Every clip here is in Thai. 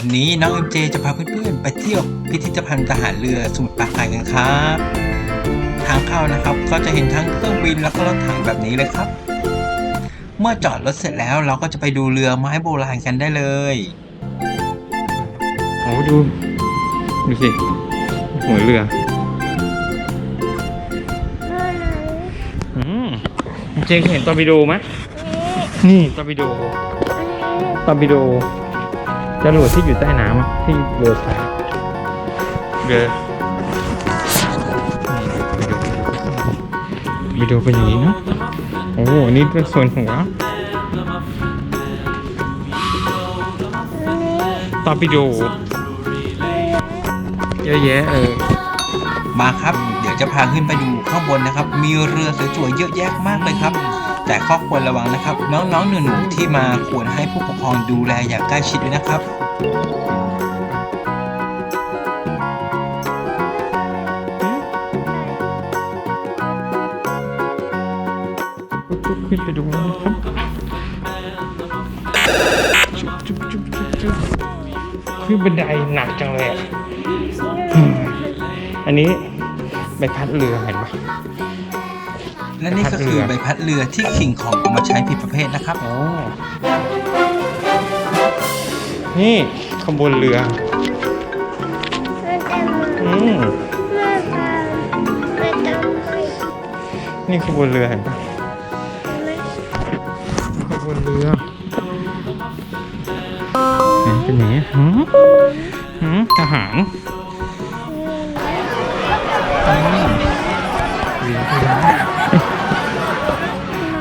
วันนี้น้องเอ็มเจจะพาเพื่อนๆไปเที่ยวพิพิธภัณฑ์ทหารเรือสมุทรปราการกันครับทางเข้านะครับก็จะเห็นทั้งเครื่องบินแล้วก็รถถังแบบนี้เลยครับเมื่อจอดรถเสร็จแล้วเราก็จะไปดูเรือไม้โบราณกันได้เลยโอ้ดูสิหัวเรือเจงเห็นตอร์ปิโดไหมนี่ตอร์ปิโดจรวดที่อยู่ใต้น้ำที่เรือสายเรือตอร์ปิโดเป็นอย่างนี้นะโอ้นี่เป็นส่วนหัวตอร์ปิโดเยอะแยะมาครับเดี๋ยวจะพาขึ้นไปดูข้างบนนะครับมีเรือสวยๆเยอะแยะมากเลยครับแต่ข้อควรระวังนะครับน้องๆหนูๆที่มาควรให้ผู้ปกครองดูแลอย่างใกล้ชิดด้วยนะครับขึ้นไปดูนะครับคือบันไดหนักจังเลยอันนี้ใบพัดเรือเห็นไหมและนี่ก็คือใบพัดเรือที่คิงของเอามาใช้ผิดประเภทนะครับนี่ขบวนเรือนี่ขบวนเรือเห็นปะขบวนเรือเป็นไงทหาร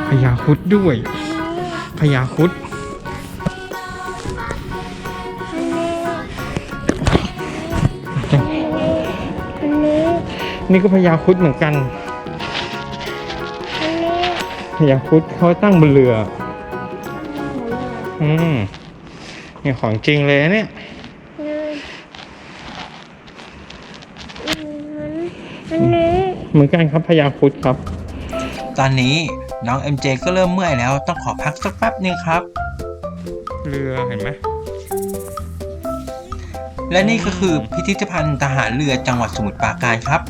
พญาครุฑด้วยพญาครุฑนี่ก็พญาครุฑเหมือนกันพญาครุฑเขาตั้งบนเรือนี่ของจริงเลยเนี่ยเหมือนกันครับพญาครุฑครับตอนนี้น้อง MJ ก็เริ่มเมื่อยแล้วต้องขอพักสักแป๊บนึงครับเรือเห็นไหมและนี่ก็คือพิพิธภัณฑ์ทหารเรือจังหวัดสมุทรปราการครับ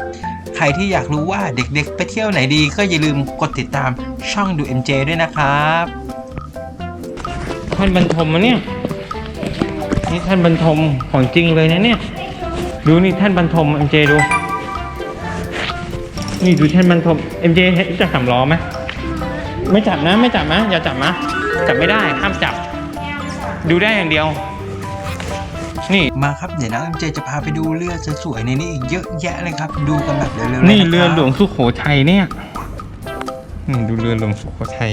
ใครที่อยากรู้ว่าเด็กๆไปเที่ยวไหนดีก็อย่าลืมกดติดตามช่องดู MJ ด้วยนะครับท่านบรรทมเนี่ยนี่ท่านบรรทมของจริงเลยนะเนี่ยดูนี่ท่านบรรทม MJ ดูนี่ดูท่านบรรทม MJ จับสำล้อไหมไม่จับนะอย่าจับไม่ได้ห้ามจับดูได้อย่างเดียวนี่มาครับเดี๋ยวน้อง MJ จะพาไปดูเรือสวยๆในนี้อีกเยอะแยะเลยครับดูกันแบบเร็วๆนี่เรือหลวงสุโขทัยเนี่ยดูเรือหลวงสุโขทัย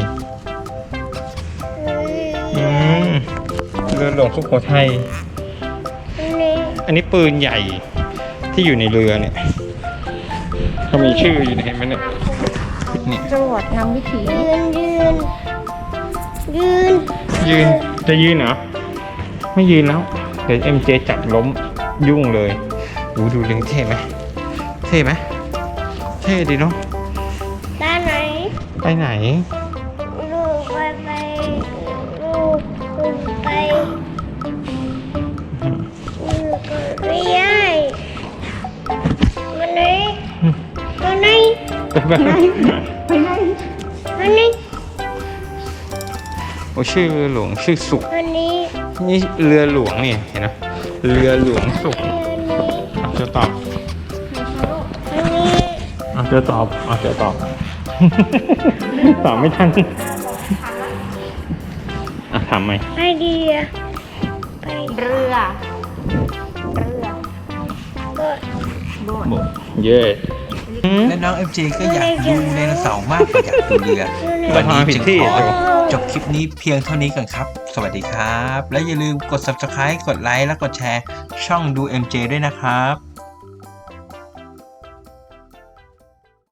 เรือหลวงสุโขทัยอันนี้ปืนใหญ่ที่อยู่ในเรือเนี่ยเขามีชื่ออยู่ในมันเนี่ยจรวดนำวิถียืนจะยืนเหรอไม่ยืนแล้วเดี๋ยว MJ จับล้มยุ่งเลยดูเลี้ยงเท่ไหมเท่ดีเนาะไปไหนลูกไปไม่ได้วันนี้ไปไหนโอ้ชื่อหลวงชื่อสุขนี่เรือหลวงนี่เห็นไหมเรือหลวงสุขจะตอบตอบไม่ทันถามไหมไอเดียไปเรือเย่และน้อง MJ ก็อยากดูไดโนเสาร์มากกว่าอยากดูเรือวันนี้จึงขอจบคลิปนี้เพียงเท่านี้ก่อนครับสวัสดีครับและอย่าลืมกด Subscribe กดไลค์และกดแชร์ช่องดู MJ ด้วยนะครับ